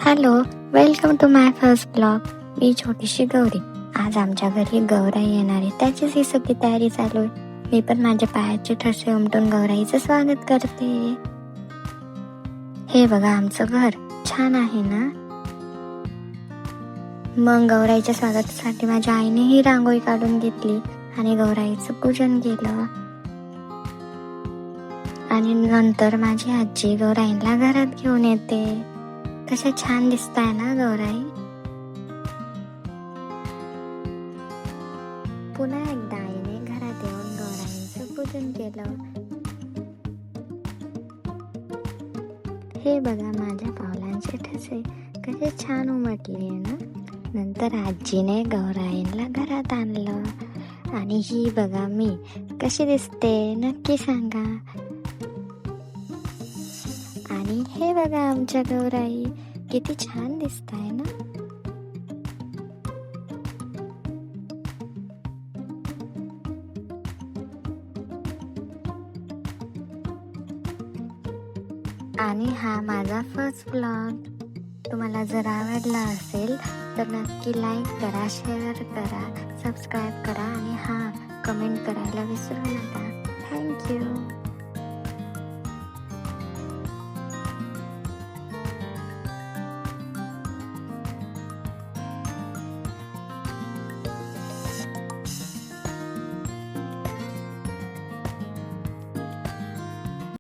Hello, welcome to my first blog. मी छोटीशी गौरी. आज आमच्या घरी गौराई येणार आहे, त्याचीच ही सगळी तयारी चालू आहे. मी पण माझ्या पायाचे ठसे उमटून गौराईचं स्वागत करते. हे बघा आमचं घर छान आहे ना. मग गौराईच्या स्वागतासाठी माझ्या आईने ही रांगोळी काढून घेतली आणि गौराईचं पूजन केलं. आणि नंतर माझी आजी गौराईला घरात घेऊन येते. कशा छान दिसताय ना गौराई. पुन्हा एकदा आईने घरात येऊन गौराईचं पूजन केलं. हे बघा माझ्या पावलांचे ठसे कसे छान उमटले ना. नंतर आजीने गौराईला घरात आणलं. आणि ही बघा मी कशी दिसते नक्की सांगा. आणि हे बघा आमच्या गौराई किती छान दिसताय ना. आणि हा माझा फर्स्ट ब्लॉग. तुम्हाला जर आवडला असेल तर नक्की लाईक करा, शेअर करा, सबस्क्राईब करा आणि कमेंट करायला विसरू नका. थँक्यू.